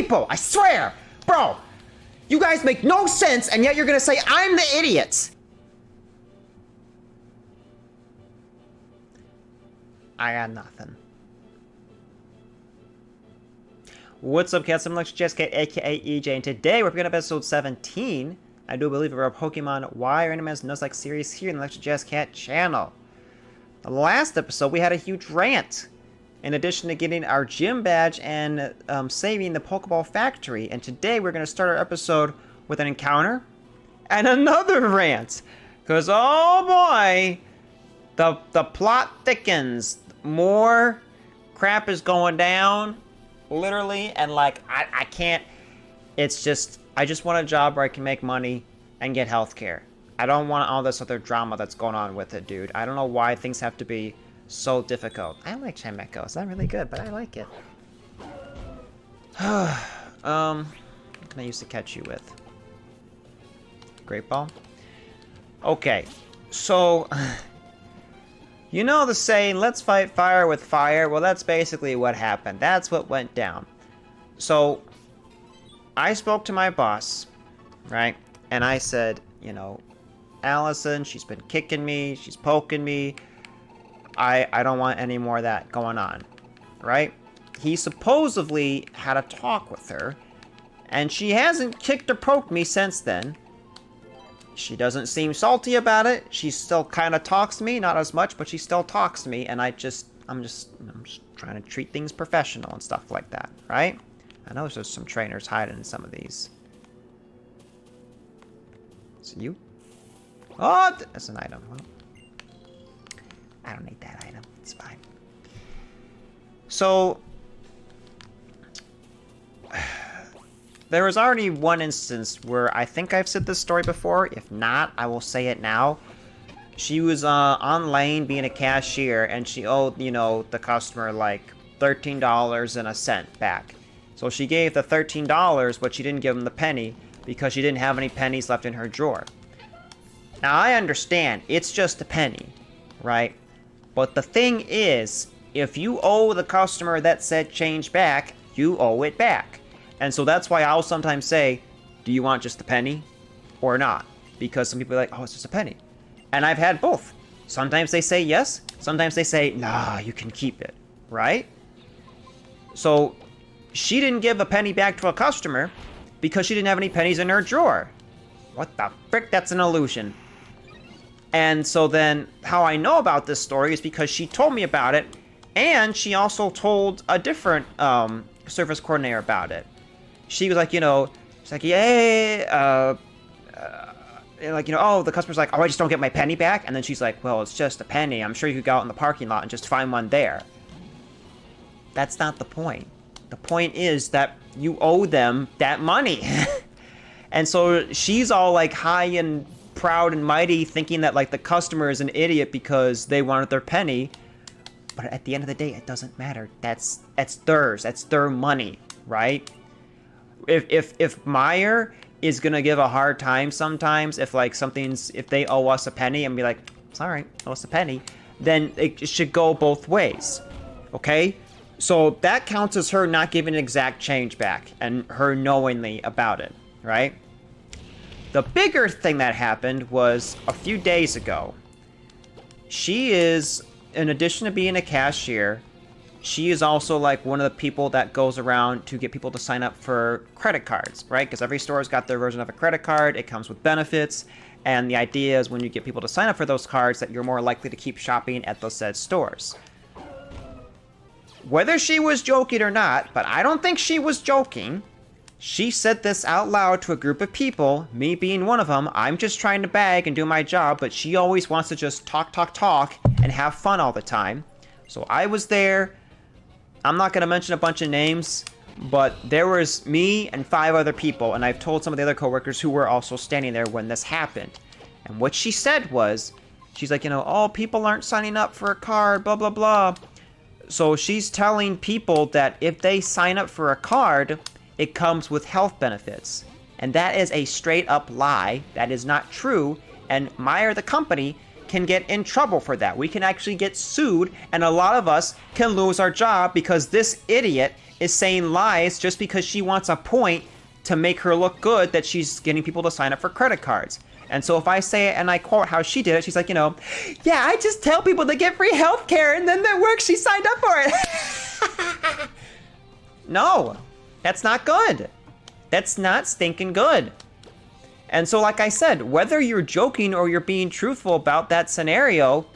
people, I swear. Bro, you guys make no sense, and yet you're gonna say I'm the idiot. I got nothing. What's up, cats? I'm Jazzcat, aka EJ, and today we're picking up episode 17. I do believe of our Pokemon Y Randomized Nuzlocke series here in the Jazzcat channel. The last episode, we had a huge rant. In addition to getting our gym badge and saving the Pokeball factory. And today we're going to start our episode with an encounter and another rant. Because, oh boy, the plot thickens. More crap is going down, literally. And like, I can't, it's just, I just want a job where I can make money and get healthcare. I don't want all this other drama that's going on with it, dude. I don't know why things have to be so difficult. I like Chimecho. It's not really good, but I like it. What can I use to catch you with? Great Ball? Okay, so you know the saying, let's fight fire with fire? Well, that's basically what happened. That's what went down. So I spoke to my boss, right? And I said, you know, Allison, she's been kicking me, she's poking me. I don't want any more of that going on, right? He supposedly had a talk with her, and she hasn't kicked or poked me since then. She doesn't seem salty about it. She still kind of talks to me, not as much, but she still talks to me, and I'm just trying to treat things professional and stuff like that, right? I know there's some trainers hiding in some of these. Is it you? Oh, that's an item. Well, I don't need that item. It's fine. So, there was already one instance where I think I've said this story before. If not, I will say it now. She was on lane being a cashier, and she owed, you know, the customer like $13.01 back. So she gave the $13, but she didn't give him the penny because she didn't have any pennies left in her drawer. Now, I understand. It's just a penny, right? But the thing is, if you owe the customer that said change back, you owe it back. And so that's why I'll sometimes say, do you want just a penny or not? Because some people are like, oh, it's just a penny. And I've had both. Sometimes they say yes. Sometimes they say, nah, you can keep it, right? So she didn't give a penny back to a customer because she didn't have any pennies in her drawer. What the frick? That's an illusion. And so then how I know about this story is because she told me about it, and she also told a different service coordinator about it. She was like, you know, she's like, yeah, like, you know, oh, the customer's like, oh, I just don't get my penny back. And then she's like, well, it's just a penny. I'm sure you could go out in the parking lot and just find one there. That's not the point. The point is that you owe them that money. And so she's all like high and proud and mighty, thinking that like the customer is an idiot because they wanted their penny. But at the end of the day, it doesn't matter. That's theirs. That's their money, right? If Meyer is gonna give a hard time sometimes, if they owe us a penny and be like, it's all right, owe us a penny, then it should go both ways, okay? So that counts as her not giving exact change back and her knowingly about it, right? The bigger thing that happened was a few days ago. She is, in addition to being a cashier, she is also like one of the people that goes around to get people to sign up for credit cards, right? Because every store's got their version of a credit card. It comes with benefits. And the idea is when you get people to sign up for those cards that you're more likely to keep shopping at those said stores. Whether she was joking or not, but I don't think she was joking. She said this out loud to a group of people, me being one of them. I'm just trying to bag and do my job, but she always wants to just talk, and have fun all the time. So I was there. I'm not going to mention a bunch of names, but there was me and 5 other people, and I've told some of the other coworkers who were also standing there when this happened. And what she said was, she's like, you know, oh, people aren't signing up for a card, blah, blah, blah. So she's telling people that if they sign up for a card, it comes with health benefits. And that is a straight up lie. That is not true. And Meyer, the company, can get in trouble for that. We can actually get sued, and a lot of us can lose our job because this idiot is saying lies just because she wants a point to make her look good that she's getting people to sign up for credit cards. And so if I say it and I quote how she did it, she's like, yeah, I just tell people to get free healthcare and then that works, she signed up for it. No, that's not good. That's not stinking good. And so like I said, whether you're joking or you're being truthful about that scenario,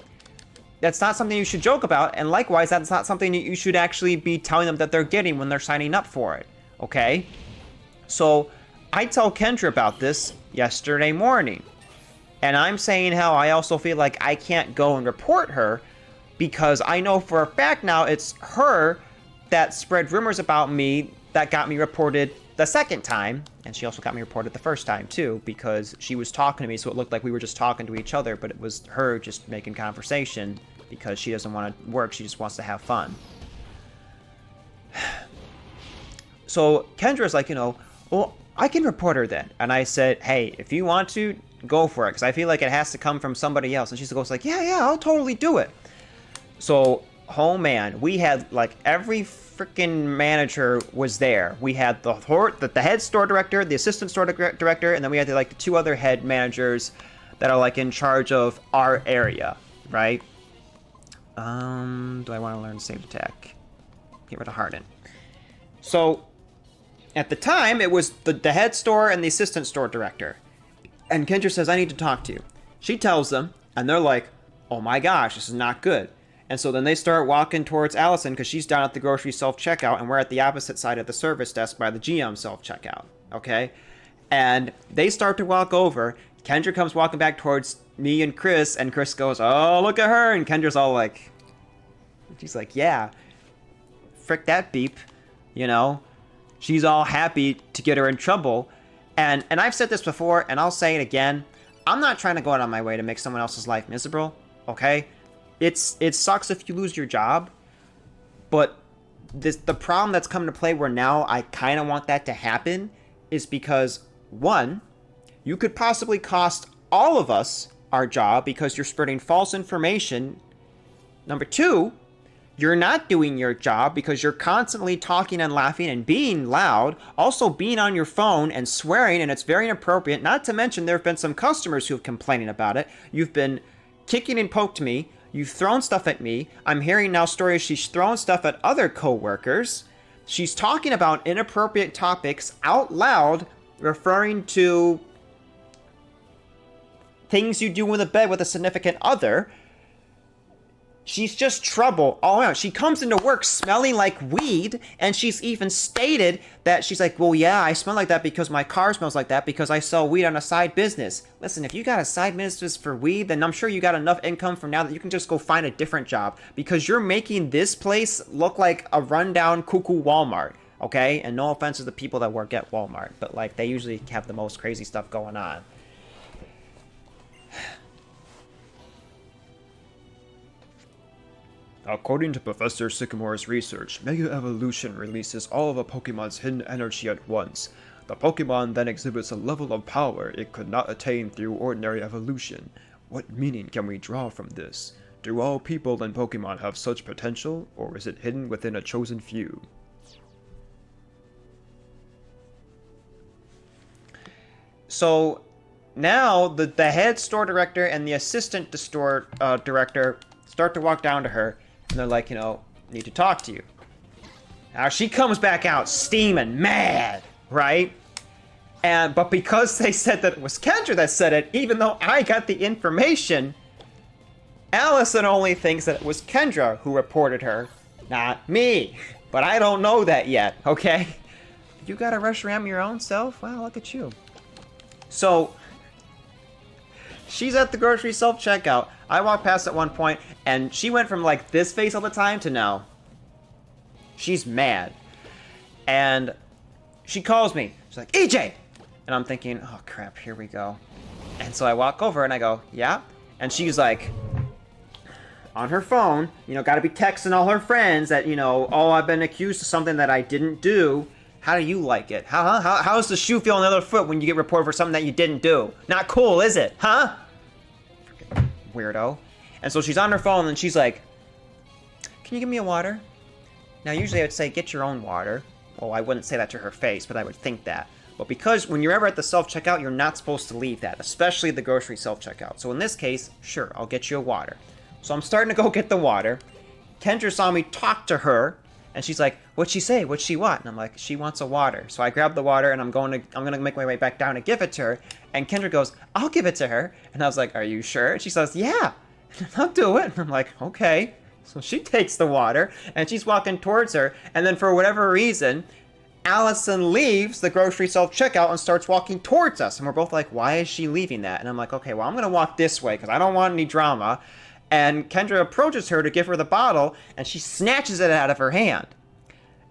that's not something you should joke about. And likewise, that's not something that you should actually be telling them that they're getting when they're signing up for it, okay? So I tell Kendra about this yesterday morning. And I'm saying how I also feel like I can't go and report her because I know for a fact now it's her that spread rumors about me that got me reported the second time. And she also got me reported the first time too because she was talking to me, so it looked like we were just talking to each other, but it was her just making conversation because she doesn't want to work, she just wants to have fun. So Kendra's like, well, I can report her then. And I said, hey, if you want to, go for it, because I feel like it has to come from somebody else. And she goes like, yeah, I'll totally do it. So, oh man, we had like every freaking manager was there. We had the head store director, the assistant store director, and then we had the two other head managers that are like in charge of our area, right? Do I want to learn Save Attack? Get rid of Harden. So, at the time, it was the head store and the assistant store director. And Kendra says, I need to talk to you. She tells them, and they're like, oh my gosh, this is not good. And so then they start walking towards Allison because she's down at the grocery self-checkout, and we're at the opposite side of the service desk by the GM self-checkout, okay? And they start to walk over. Kendra comes walking back towards me and Chris goes, oh, look at her. And Kendra's all like, she's like, yeah, frick that beep, She's all happy to get her in trouble. And I've said this before, and I'll say it again. I'm not trying to go out on my way to make someone else's life miserable, okay? It sucks if you lose your job, but the problem that's come to play where now I kind of want that to happen is because, one, you could possibly cost all of us our job because you're spreading false information. Number two, you're not doing your job because you're constantly talking and laughing and being loud, also being on your phone and swearing, and it's very inappropriate. Not to mention there have been some customers who have complaining about it. You've been kicking and poked me. You've thrown stuff at me. I'm hearing now stories she's throwing stuff at other co-workers. She's talking about inappropriate topics out loud, referring to things you do in the bed with a significant other. She's just trouble all around. She comes into work smelling like weed, and she's even stated that she's like, well, yeah, I smell like that because my car smells like that because I sell weed on a side business. Listen, if you got a side business for weed, then I'm sure you got enough income from now that you can just go find a different job because you're making this place look like a rundown cuckoo Walmart, okay? And no offense to the people that work at Walmart, but they usually have the most crazy stuff going on. According to Professor Sycamore's research, Mega Evolution releases all of a Pokemon's hidden energy at once. The Pokemon then exhibits a level of power it could not attain through ordinary evolution. What meaning can we draw from this? Do all people and Pokemon have such potential, or is it hidden within a chosen few? So, now the head store director and the assistant store director start to walk down to her. And they're like, need to talk to you. Now she comes back out steaming, mad, right? But because they said that it was Kendra that said it, even though I got the information, Allison only thinks that it was Kendra who reported her, not me. But I don't know that yet, okay? You gotta rush around your own self? Wow, look at you. So, she's at the grocery self-checkout. I walked past at one point, and she went from this face all the time to now. She's mad. And she calls me. She's like, EJ! And I'm thinking, oh crap, here we go. And so I walk over and I go, yeah? And she's like, on her phone, gotta be texting all her friends that, oh, I've been accused of something that I didn't do. How do you like it? How's the shoe feel on the other foot when you get reported for something that you didn't do? Not cool, is it? Huh? Freaking weirdo. And so she's on her phone and she's like, can you give me a water? Now, usually I would say, get your own water. Well, I wouldn't say that to her face, but I would think that. But because when you're ever at the self-checkout, you're not supposed to leave that, especially the grocery self-checkout. So in this case, sure, I'll get you a water. So I'm starting to go get the water. Kendra saw me talk to her, and she's like, what'd she say? What'd she want? And I'm like, she wants a water. So I grab the water, and I'm gonna make my way back down to give it to her. And Kendra goes, I'll give it to her. And I was like, are you sure? And she says, yeah, I'll do it. And I'm like, okay. So she takes the water, and she's walking towards her, and then for whatever reason, Allison leaves the grocery self-checkout and starts walking towards us. And we're both like, why is she leaving that? And I'm like, okay, well, I'm going to walk this way because I don't want any drama. And Kendra approaches her to give her the bottle, and she snatches it out of her hand.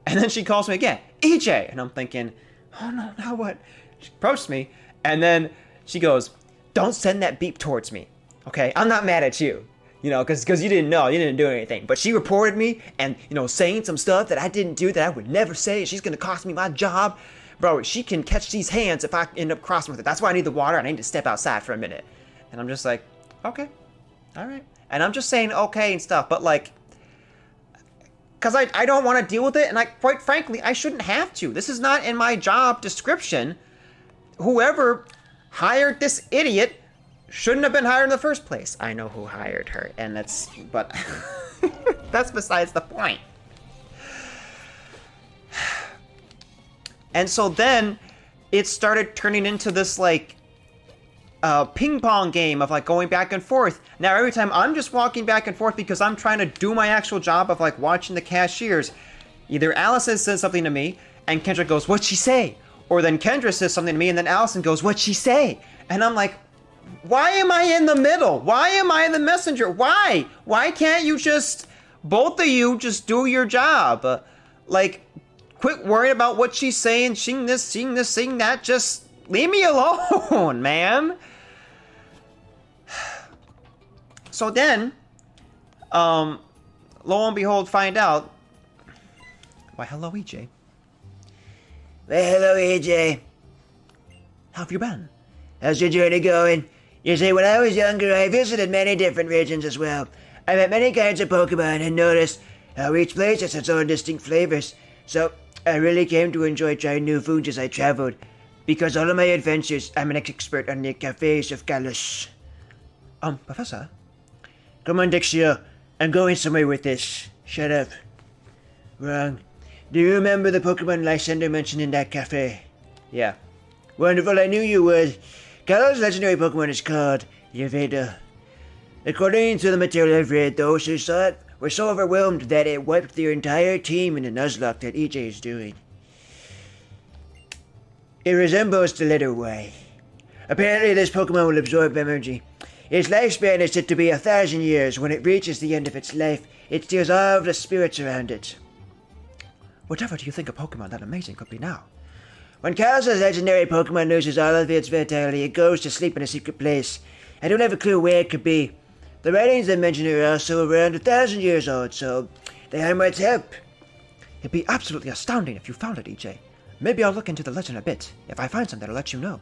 And then she calls me again, EJ. And I'm thinking, oh no, now what? She approached me, and then she goes, don't send that beep towards me, okay? I'm not mad at you. You know, because you didn't know, you didn't do anything. But she reported me and, you know, saying some stuff that I didn't do that I would never say. She's going to cost me my job. Bro, she can catch these hands if I end up crossing with it. That's why I need the water and I need to step outside for a minute. And I'm just like, okay, all right. And I'm just saying okay and stuff. But like, because I don't want to deal with it. And quite frankly, I shouldn't have to. This is not in my job description. Whoever hired this idiot shouldn't have been hired in the first place. I know who hired her, and but that's besides the point. And so then it started turning into this like ping pong game of like going back and forth. Now every time I'm just walking back and forth because I'm trying to do my actual job of like watching the cashiers. Either Allison says something to me and Kendra goes, what'd she say? Or then Kendra says something to me and then Allison goes, what'd she say? And I'm like, why am I in the middle? Why am I the messenger? Why? Why can't you just, both of you, just do your job? Like, quit worrying about what she's saying, sing this, sing that. Just leave me alone, man. So then, lo and behold, find out. Why, hello, EJ. Well, hello, EJ. How have you been? How's your journey going? You see, when I was younger, I visited many different regions as well. I met many kinds of Pokemon and noticed how each place has its own distinct flavors. So, I really came to enjoy trying new foods as I traveled. Because all of my adventures, I'm an expert on the cafes of Kalos. Professor? Come on, Dixio. I'm going somewhere with this. Shut up. Wrong. Do you remember the Pokemon Lysander mentioned in that cafe? Yeah. Wonderful, I knew you would. Kalos' legendary Pokemon is called Yveltal. According to the material I've read, those who saw it were so overwhelmed that it wiped their entire team in the Nuzlocke that EJ is doing. It resembles the letter Y. Apparently this Pokemon will absorb energy. Its lifespan is said to be 1,000 years. When it reaches the end of its life, it steals all of the spirits around it. Whatever do you think a Pokemon that amazing could be now? When Kalos' legendary Pokemon loses all of its vitality, it goes to sleep in a secret place. I don't have a clue where it could be. The writings that mention it are also around 1,000 years old, so they might help. It'd be absolutely astounding if you found it, EJ. Maybe I'll look into the legend a bit. If I find something, I'll let you know.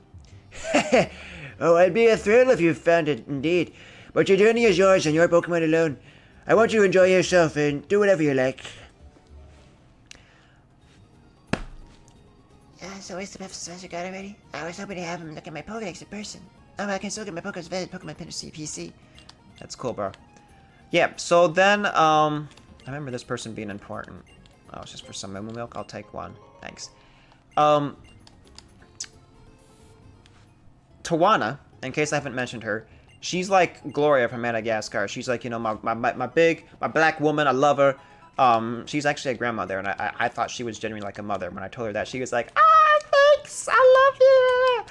Oh, I'd be a thrill if you found it, indeed. But your journey is yours and your Pokemon alone. I want you to enjoy yourself and do whatever you like. So where's the Professor got already? I was hoping to have him look at my Pokedex in person. Oh, I can still get my Pokemon Pin to PC. That's cool, bro. Yeah, so then, I remember this person being important. Oh, it's just for some moo milk? I'll take one. Thanks. Tawana, in case I haven't mentioned her, she's like Gloria from Madagascar. She's like, you know, my black woman. I love her. She's actually a grandmother, and I thought she was genuinely like a mother. When I told her that, she was like, thanks, I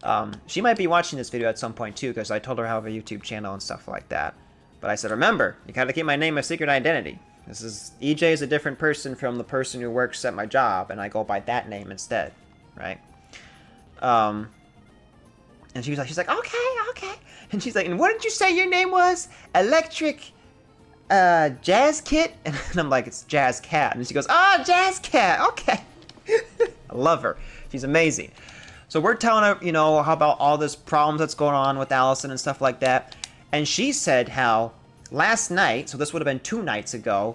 love you. She might be watching this video at some point too, because I told her I have a YouTube channel and stuff like that. But I said, remember, you gotta keep my name a secret identity. EJ is a different person from the person who works at my job, and I go by that name instead, right? And she's like, okay. And she's like, and what did you say your name was? Electric, Jazzcat? And I'm like, it's Jazzcat. And she goes, Jazzcat, okay. I love her. She's amazing. So we're telling her, you know, how about all this problems that's going on with Allison and stuff like that. And she said how last night, so this would have been 2 nights ago,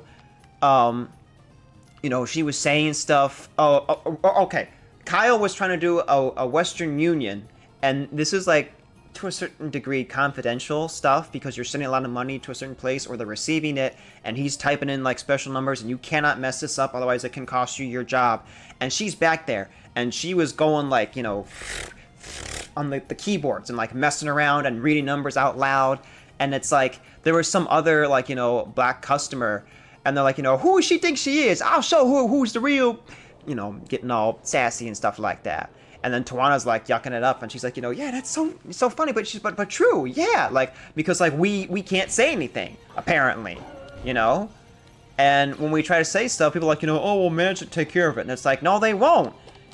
you know, she was saying stuff. Okay. Kyle was trying to do a Western Union, and this is like to a certain degree confidential stuff because you're sending a lot of money to a certain place or they're receiving it, and he's typing in like special numbers, and you cannot mess this up, otherwise it can cost you your job. And she's back there, and she was going like, you know, on the keyboards and like messing around and reading numbers out loud. And it's like there was some other like, you know, black customer, and they're like, you know, who she thinks she is, I'll show who's the real, you know, getting all sassy and stuff like that. And then Tawana's like yucking it up, and she's like, you know, yeah, that's so funny, but true, yeah, like, because like we can't say anything apparently, you know. And when we try to say stuff, people are like, you know, oh well, man should take care of it, and it's like, no, they won't.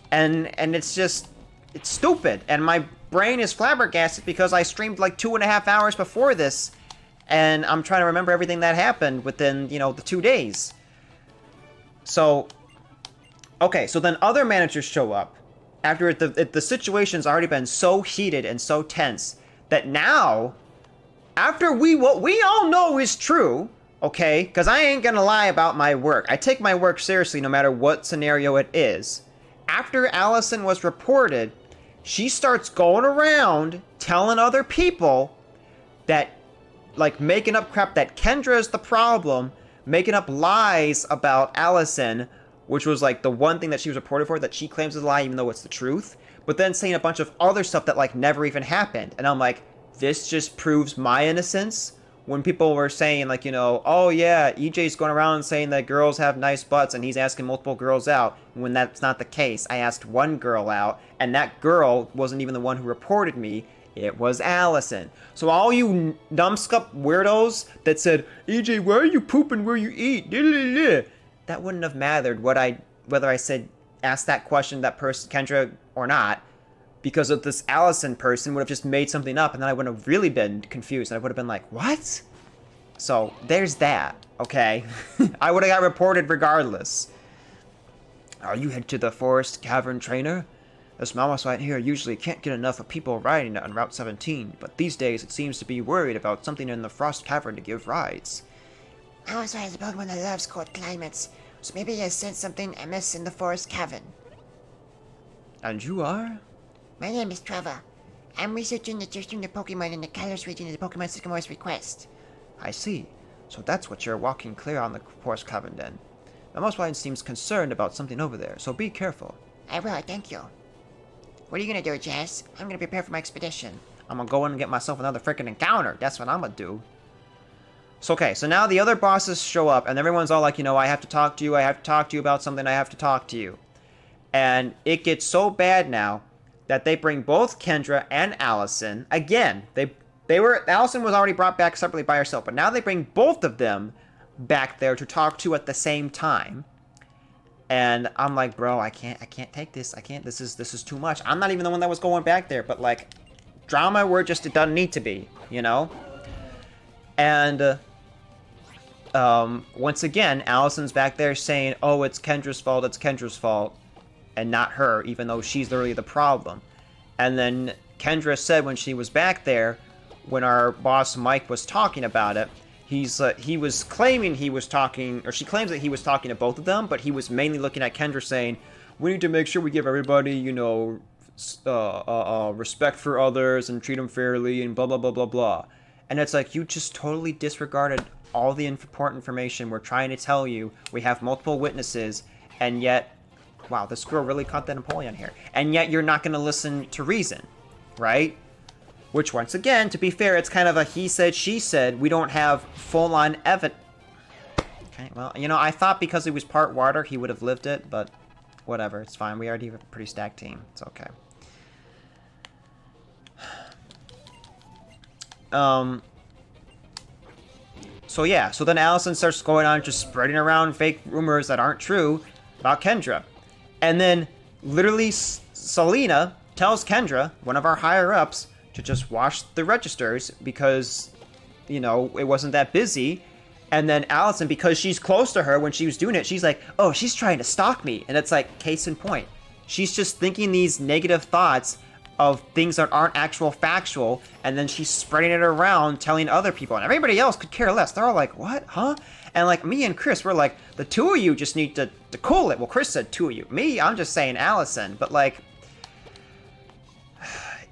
And it's just, it's stupid. And my brain is flabbergasted because I streamed like 2.5 hours before this, and I'm trying to remember everything that happened within, you know, the 2 days. So, okay, so then other managers show up after the situation's already been so heated and so tense that now, after what we all know is true, okay, because I ain't gonna lie about my work. I take my work seriously no matter what scenario it is. After Allison was reported, she starts going around telling other people that, like, making up crap that Kendra is the problem, making up lies about Allison, which was like the one thing that she was reported for that she claims is a lie even though it's the truth, but then saying a bunch of other stuff that like never even happened. And I'm like, this just proves my innocence. When people were saying like, you know, oh yeah, EJ's going around saying that girls have nice butts and he's asking multiple girls out, when that's not the case. I asked one girl out, and that girl wasn't even the one who reported me. It was Allison. So all you numbskull weirdos that said, EJ, why are you pooping where you eat? That wouldn't have mattered whether I said ask that question to that person, Kendra, or not, because of this Allison person would have just made something up, and then I would have really been confused, and I would have been like, what? So there's that, okay? I would have got reported regardless. Are you headed to the Forest Cavern Trainer? This Mamos right here usually can't get enough of people riding on Route 17, but these days it seems to be worried about something in the Frost Cavern to give rides. Mamos is a Pokemon that loves cold climates, so maybe he has sent something amiss in the Forest Cavern. And you are? My name is Trevor. I'm researching the Justin the Pokemon in the Kalos region of the Pokemon Sycamore's request. I see. So that's what you're walking clear on the Forest Cavern then. Mamos seems concerned about something over there, so be careful. I will, thank you. What are you gonna do, Jazz? I'm gonna prepare for my expedition. I'm gonna go in and get myself another freaking encounter. That's what I'm gonna do. So, okay, so now the other bosses show up, and everyone's all like, you know, I have to talk to you about something, I have to talk to you. And it gets so bad now that they bring both Kendra and Allison. Again, Allison was already brought back separately by herself, but now they bring both of them back there to talk to at the same time. And I'm like, bro, I can't take this. This is too much. I'm not even the one that was going back there, but like, drama where just it doesn't need to be, you know? And once again, Allison's back there saying, oh, it's Kendra's fault, and not her, even though she's literally the problem. And then Kendra said when she was back there, when our boss Mike was talking about it, he was claiming he was talking, or she claims that he was talking to both of them, but he was mainly looking at Kendra saying, we need to make sure we give everybody, you know, respect for others and treat them fairly and blah, blah, blah, blah, blah. And it's like, you just totally disregarded all the important information we're trying to tell you. We have multiple witnesses, and yet, wow, this girl really caught that Napoleon here. And yet you're not going to listen to reason, right? Which, once again, to be fair, it's kind of a he said, she said. We don't have full-on evidence. Okay, well, you know, I thought because he was part water, he would have lived it, but whatever, it's fine. We already have a pretty stacked team. It's okay. So yeah, so then Allison starts going on just spreading around fake rumors that aren't true about Kendra. And then, literally, Selena tells Kendra, one of our higher-ups, to just wash the registers because, you know, it wasn't that busy. And then Allison, because she's close to her when she was doing it, she's like, oh, she's trying to stalk me. And it's like, case in point. She's just thinking these negative thoughts of things that aren't actual factual, and then she's spreading it around, telling other people, and everybody else could care less. They're all like, what? Huh? And like me and Chris, we're like, the two of you just need to cool it. Well, Chris said two of you. Me, I'm just saying Allison. But like,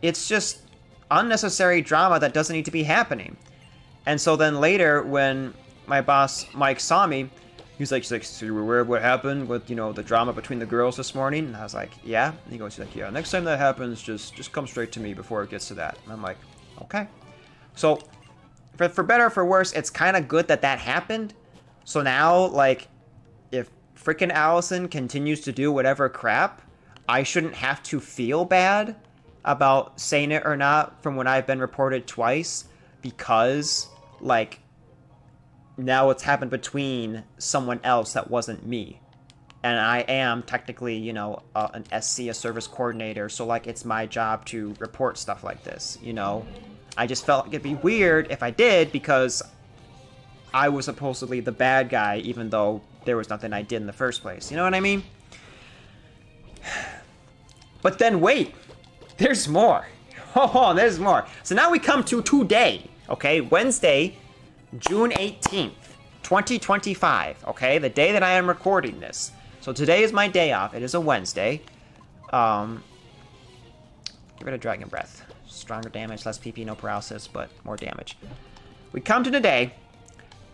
it's just unnecessary drama that doesn't need to be happening. And so then later, when my boss Mike saw me, he's like, so you were aware of what happened with, you know, the drama between the girls this morning? And I was like, yeah. And he goes, yeah, next time that happens, just come straight to me before it gets to that. And I'm like, okay. So for better or for worse, it's kind of good that happened. So now, like, if freaking Allison continues to do whatever crap, I shouldn't have to feel bad about saying it or not from when I've been reported twice, because, like, now it's happened between someone else that wasn't me. And I am technically, you know, an SC, a service coordinator, so, like, it's my job to report stuff like this, you know? I just felt like it'd be weird if I did, because I was supposedly the bad guy, even though there was nothing I did in the first place. You know what I mean? But then wait, there's more. Oh, there's more. So now we come to today, okay? Wednesday, June 18th, 2025, okay? The day that I am recording this. So today is my day off. It is a Wednesday. Get rid of Dragon Breath. Stronger damage, less PP, no paralysis, but more damage. We come to today,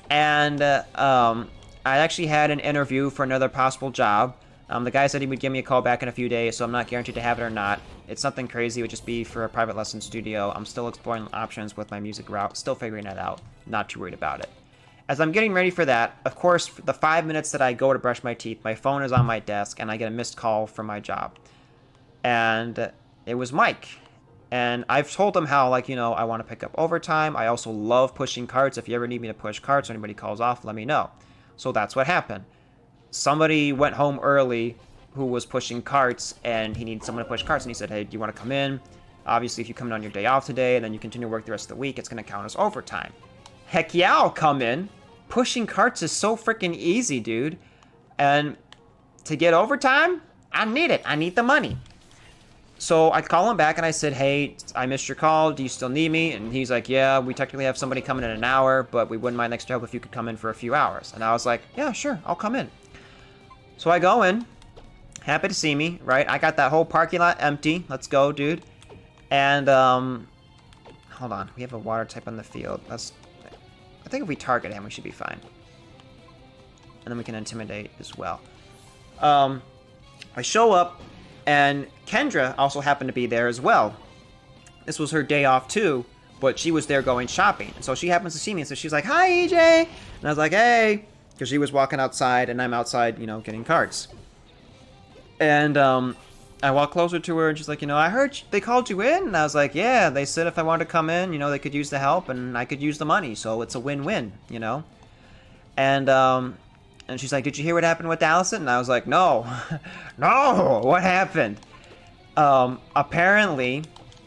and I actually had an interview for another possible job. The guy said he would give me a call back in a few days, so I'm not guaranteed to have it or not. It's nothing crazy. It would just be for a private lesson studio. I'm still exploring options with my music route, still figuring it out. Not too worried about it. As I'm getting ready for that, of course, the 5 minutes that I go to brush my teeth, my phone is on my desk, and I get a missed call from my job. And it was Mike. And I've told him how, like, you know, I want to pick up overtime. I also love pushing carts. If you ever need me to push carts or anybody calls off, let me know. So that's what happened. Somebody went home early who was pushing carts, and he needed someone to push carts, and he said, hey, do you want to come in? Obviously, if you come in on your day off today, and then you continue to work the rest of the week, it's going to count as overtime. Heck yeah, I'll come in. Pushing carts is so freaking easy, dude. And to get overtime, I need it. I need the money. So I call him back, and I said, hey, I missed your call. Do you still need me? And he's like, yeah, we technically have somebody coming in an hour, but we wouldn't mind extra help if you could come in for a few hours. And I was like, yeah, sure, I'll come in. So I go in, happy to see me, right? I got that whole parking lot empty. Let's go, dude. And, hold on. We have a water type on the field. I think if we target him, we should be fine. And then we can intimidate as well. I show up, and Kendra also happened to be there as well. This was her day off, too, but she was there going shopping. And so she happens to see me, and so she's like, hi, EJ! And I was like, hey! Because she was walking outside, and I'm outside, you know, getting carts. And I walk closer to her, and she's like, you know, I heard they called you in. And I was like, yeah, they said if I wanted to come in, you know, they could use the help, and I could use the money. So it's a win-win, you know? And she's like, did you hear what happened with Allison? And I was like, no. No, what happened? Apparently,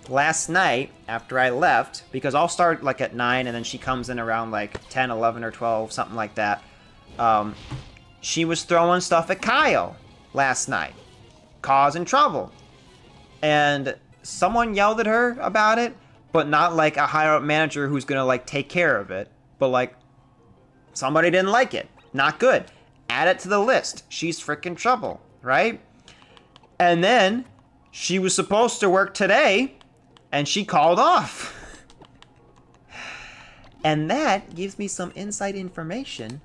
last night, after I left, because I'll start, like, at 9, and then she comes in around, like, 10, 11, or 12, something like that. She was throwing stuff at Kyle last night, causing trouble. And someone yelled at her about it, but not like a higher up manager who's gonna like take care of it, but like somebody didn't like it. Not good. Add it to the list. She's freaking trouble, right? And then she was supposed to work today, and she called off. And that gives me some inside information,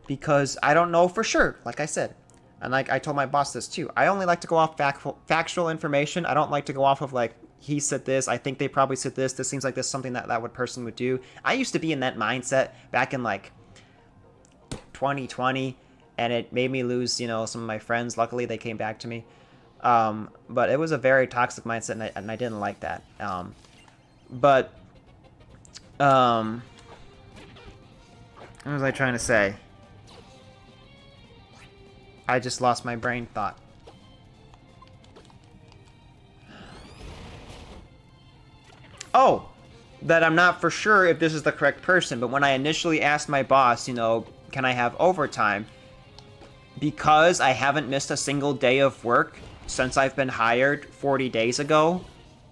because I don't know for sure, like I said. And like I told my boss this too. I only like to go off factual information. I don't like to go off of like, he said this, I think they probably said this, this seems like this is something that person would do. I used to be in that mindset back in like 2020, and it made me lose, you know, some of my friends. Luckily, they came back to me. But it was a very toxic mindset, and I didn't like that. What was I trying to say? I just lost my brain thought. Oh, that I'm not for sure if this is the correct person, but when I initially asked my boss, you know, can I have overtime? Because I haven't missed a single day of work since I've been hired 40 days ago,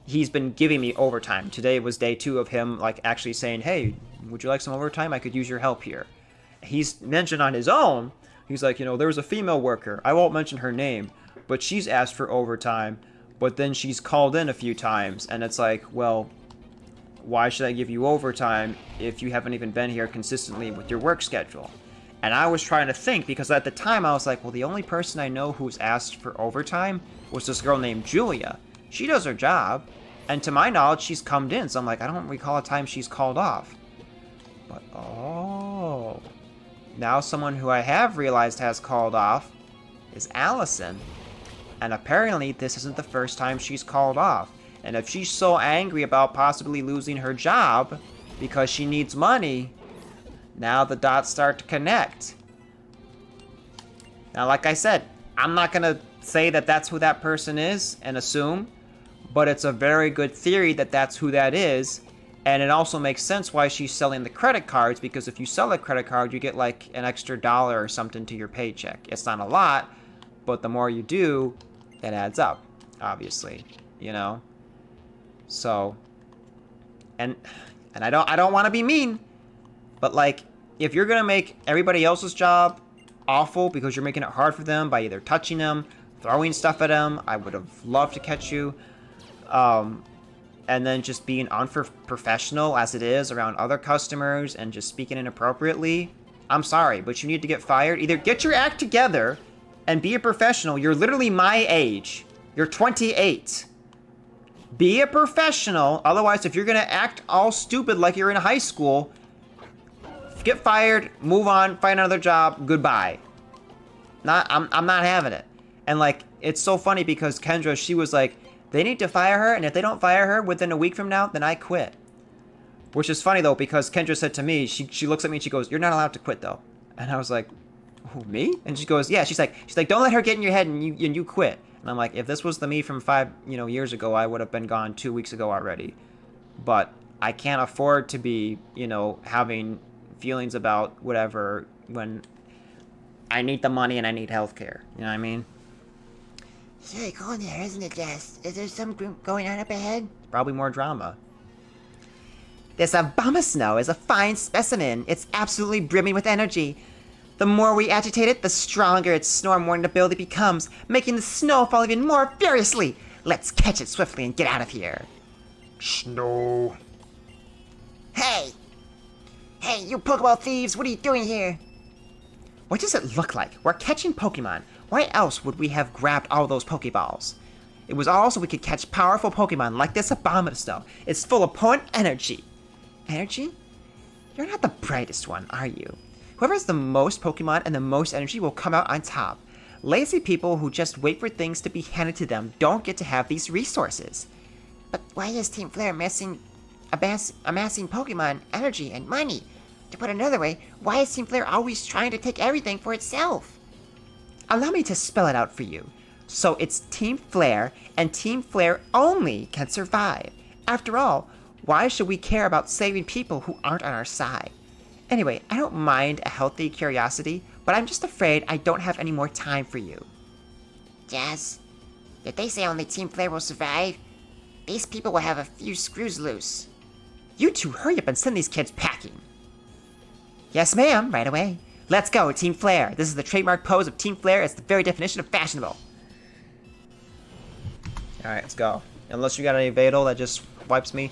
he's been giving me overtime. Today was day 2 of him, like, actually saying, hey, would you like some overtime? I could use your help here. He's mentioned on his own, he's like, there was a female worker. I won't mention her name, but she's asked for overtime, but then she's called in a few times, and it's like, well, why should I give you overtime if you haven't even been here consistently with your work schedule? And I was trying to think, because at the time I was like, well, the only person I know who's asked for overtime was this girl named Julia. She does her job, and to my knowledge, she's come in, so I'm like, I don't recall a time she's called off. But, oh, now someone who I have realized has called off is Allison. And apparently this isn't the first time she's called off. And if she's so angry about possibly losing her job because she needs money, now the dots start to connect. Now, like I said, I'm not going to say that that's who that person is and assume, but it's a very good theory that that's who that is. And it also makes sense why she's selling the credit cards, because if you sell a credit card, you get like an extra $1 or something to your paycheck. It's not a lot, but the more you do, it adds up, obviously, So, and I don't want to be mean, but like, if you're gonna make everybody else's job awful because you're making it hard for them by either touching them, throwing stuff at them, I would have loved to catch you, and then just being unprofessional as it is around other customers and just speaking inappropriately, I'm sorry, but you need to get fired. Either get your act together and be a professional. You're literally my age. You're 28. Be a professional. Otherwise, if you're going to act all stupid like you're in high school, get fired, move on, find another job, goodbye. I'm not having it. And like, it's so funny because Kendra, she was like, they need to fire her, and if they don't fire her within a week from now, then I quit. Which is funny though, because Kendra said to me, she looks at me and she goes, you're not allowed to quit though. And I was like, who, me? And she goes, yeah, she's like, don't let her get in your head and you quit. And I'm like, if this was the me from 5 years ago, I would have been gone 2 weeks ago already. But I can't afford to be, having feelings about whatever when I need the money and I need healthcare. You know what I mean? It's really cool in there, isn't it, Jess? Is there some group going on up ahead? Probably more drama. This Abomasnow is a fine specimen. It's absolutely brimming with energy. The more we agitate it, the stronger its snore-warning ability becomes, making the snow fall even more furiously. Let's catch it swiftly and get out of here. Snow. Hey! Hey, you Pokeball thieves, what are you doing here? What does it look like? We're catching Pokemon. Why else would we have grabbed all those Pokeballs? It was all so we could catch powerful Pokemon like this Abomasnow. It's full of potent energy. Energy? You're not the brightest one, are you? Whoever has the most Pokemon and the most energy will come out on top. Lazy people who just wait for things to be handed to them don't get to have these resources. But why is Team Flare amassing Pokemon, energy, and money? To put it another way, why is Team Flare always trying to take everything for itself? Allow me to spell it out for you. So it's Team Flare, and Team Flare only can survive. After all, why should we care about saving people who aren't on our side? Anyway, I don't mind a healthy curiosity, but I'm just afraid I don't have any more time for you. Jazz, did they say only Team Flare will survive? These people will have a few screws loose. You two hurry up and send these kids packing. Yes, ma'am, right away. Let's go, Team Flare. This is the trademark pose of Team Flare. It's the very definition of fashionable. Alright, let's go. Unless you got any Yveltal that just wipes me.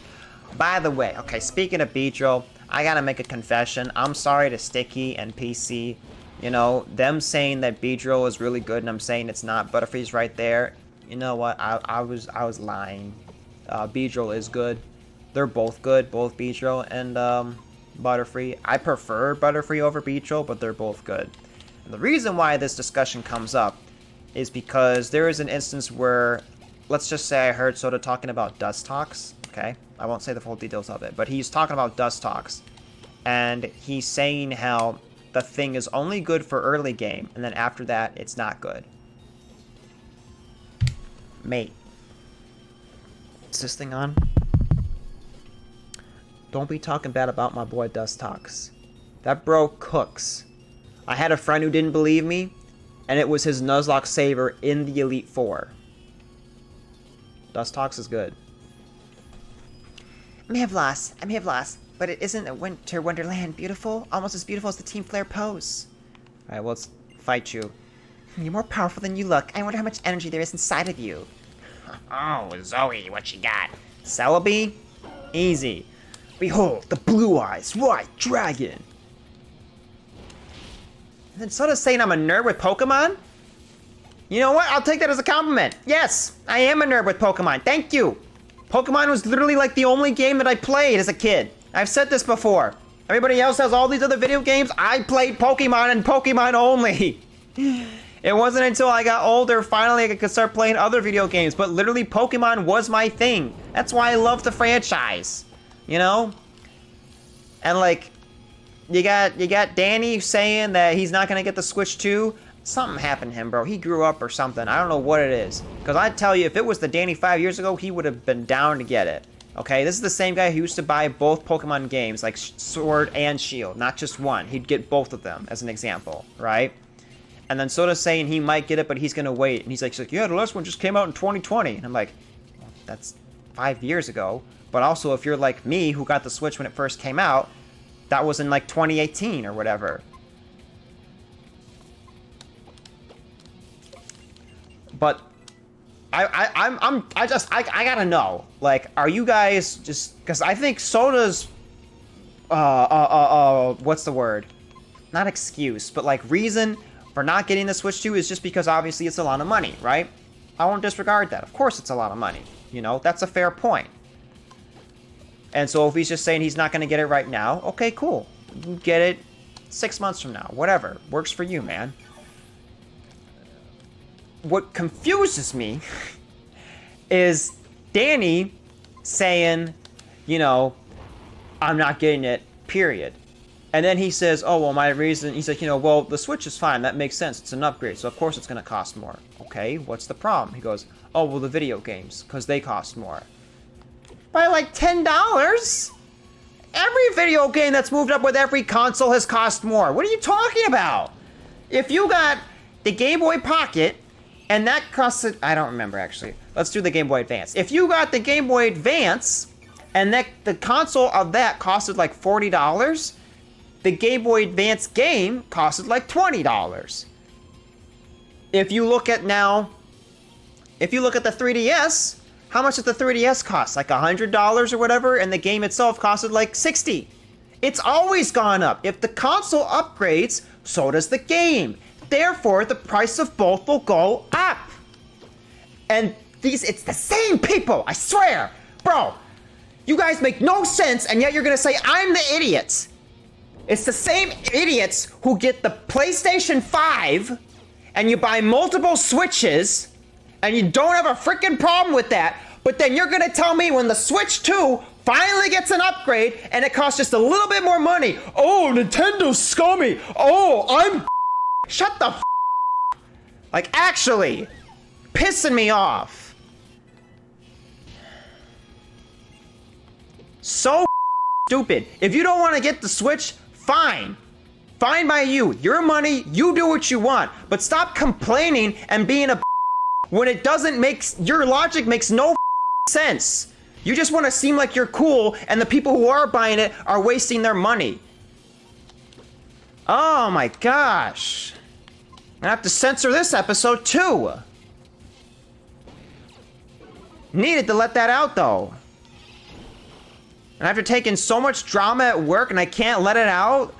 By the way, okay, speaking of Beedrill, I gotta make a confession. I'm sorry to Sticky and PC. Them saying that Beedrill is really good and I'm saying it's not. Butterfree's right there. You know what? I was lying. Beedrill is good. They're both good, both Beedrill and Butterfree. I prefer Butterfree over Beedrill, but they're both good. And the reason why this discussion comes up is because there is an instance where, let's just say I heard Soda talking about Dustox, okay? I won't say the full details of it, but he's talking about Dustox. And he's saying how the thing is only good for early game, and then after that, it's not good. Mate. Is this thing on? Don't be talking bad about my boy Dustox. That bro cooks. I had a friend who didn't believe me, and it was his Nuzlocke saver in the Elite Four. Dustox is good. may have lost. I may have lost. But it isn't a winter wonderland beautiful? Almost as beautiful as the Team Flare pose. Alright, well, let's fight you. You're more powerful than you look. I wonder how much energy there is inside of you. Oh, Zoe, what you got? Celebi? Easy. Behold, the blue eyes, white dragon. And then Soda's saying I'm a nerd with Pokemon? You know what? I'll take that as a compliment. Yes, I am a nerd with Pokemon. Thank you. Pokemon was literally like the only game that I played as a kid. I've said this before. Everybody else has all these other video games. I played Pokemon and Pokemon only. It wasn't until I got older finally I could start playing other video games, but literally Pokemon was my thing. That's why I love the franchise. You know? And like, you got Danny saying that he's not gonna get the Switch 2. Something happened to him, bro. He grew up or something. I don't know what it is. Because I tell you, if it was the Danny 5 years ago, he would have been down to get it. Okay, this is the same guy who used to buy both Pokemon games, like Sword and Shield, not just one. He'd get both of them, as an example, right? And then Soda's saying he might get it, but he's gonna wait. And he's like, yeah, the last one just came out in 2020. And I'm like, well, that's 5 years ago. But also, if you're like me, who got the Switch when it first came out, that was in like 2018 or whatever. But I gotta know, like, are you guys just, because I think Soda's what's the word? Not excuse, but like reason for not getting the Switch 2 is just because obviously it's a lot of money, right? I won't disregard that. Of course it's a lot of money. You know, that's a fair point. And so if he's just saying he's not gonna get it right now, okay, cool. You can get it 6 months from now. Whatever. Works for you, man. What confuses me is Danny saying, you know, I'm not getting it, period. And then he says, oh, well, my reason, he's like, you know, well, the Switch is fine, that makes sense, it's an upgrade, so of course it's gonna cost more. Okay, what's the problem? He goes, oh, well, the video games, because they cost more. By like $10? Every video game that's moved up with every console has cost more. What are you talking about? If you got the Game Boy Pocket, and that costed, I don't remember actually. Let's do the Game Boy Advance. If you got the Game Boy Advance, and the console of that costed like $40, the Game Boy Advance game costed like $20. If you look at the 3DS, how much does the 3DS cost? Like $100 or whatever, and the game itself costed like $60. It's always gone up. If the console upgrades, so does the game. Therefore, the price of both will go up. And it's the same people, I swear. Bro, you guys make no sense, and yet you're gonna say I'm the idiot. It's the same idiots who get the PlayStation 5, and you buy multiple Switches, and you don't have a freaking problem with that, but then you're gonna tell me when the Switch 2 finally gets an upgrade, and it costs just a little bit more money. Oh, Nintendo's scummy. Oh, I'm shut the f***. Like, actually, pissing me off. So stupid. If you don't want to get the Switch, fine. Fine by you. Your money, you do what you want. But stop complaining and being a when it doesn't make, your logic makes no sense. You just want to seem like you're cool, and the people who are buying it are wasting their money. Oh my gosh. I have to censor this episode too. Needed to let that out though. And after taking so much drama at work and I can't let it out,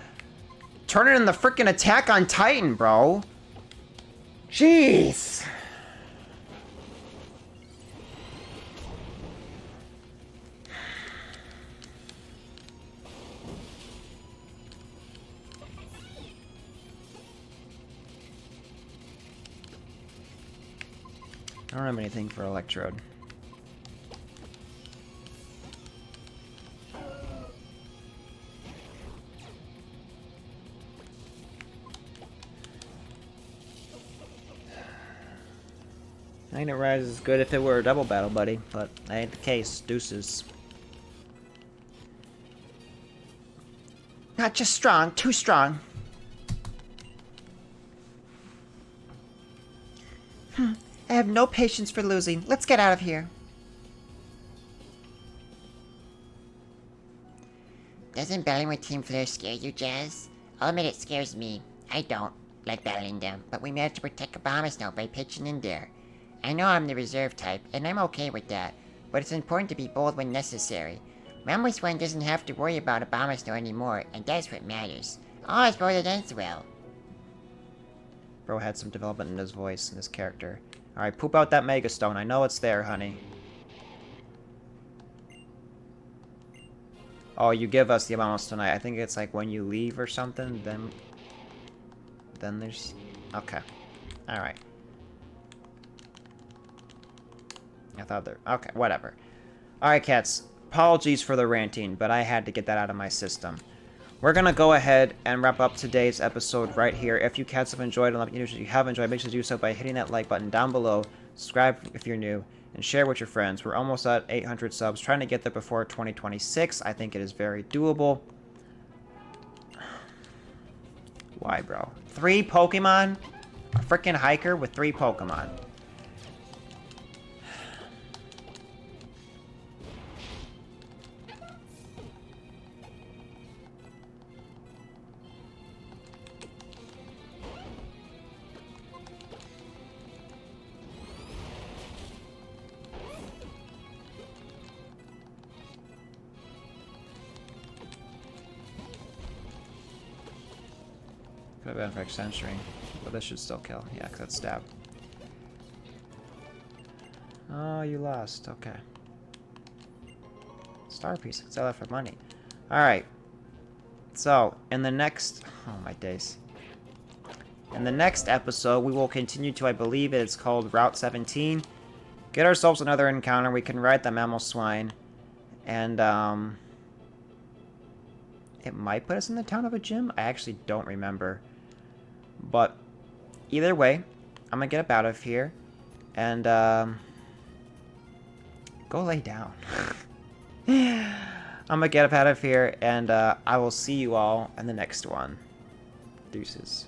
turn it in the freaking Attack on Titan, bro. Jeez. I don't have anything for Electrode. Magnet Rise is good if it were a double battle, buddy, but that ain't the case. Deuces. Not just strong, too strong. I have no patience for losing. Let's get out of here. Doesn't battling with Team Flare scare you, Jazz? I'll admit it scares me. I don't like battling them, but we managed to protect Abomasnow by pitching in there. I know I'm the reserve type, and I'm okay with that, but it's important to be bold when necessary. Mama's one doesn't have to worry about Abomasnow anymore, and that's what matters. All is well that ends well. Bro had some development in his voice and his character. Alright, poop out that Mega Stone. I know it's there, honey. Oh, you give us the Abomasnow tonight. I think it's like when you leave or something, then there's... Okay. Alright. I thought there... Okay, whatever. Alright, cats. Apologies for the ranting, but I had to get that out of my system. We're gonna go ahead and wrap up today's episode right here. If you cats have enjoyed, and if you have enjoyed, make sure to do so by hitting that like button down below. Subscribe if you're new, and share with your friends. We're almost at 800 subs, trying to get there before 2026. I think it is very doable. Why, bro? 3 Pokemon? A freaking hiker with 3 Pokemon. Could have been for censoring, but this should still kill. Yeah, because that's stab. Oh, you lost. Okay. Star piece. Sell that for money. Alright. So, in the next... Oh, my days. In the next episode, we will continue to, I believe it's called Route 17. Get ourselves another encounter. We can ride the mammal swine. And, it might put us in the town of a gym. I actually don't remember. But either way, I'm gonna get up out of here and go lay down. I'm gonna get up out of here and I will see you all in the next one. Deuces.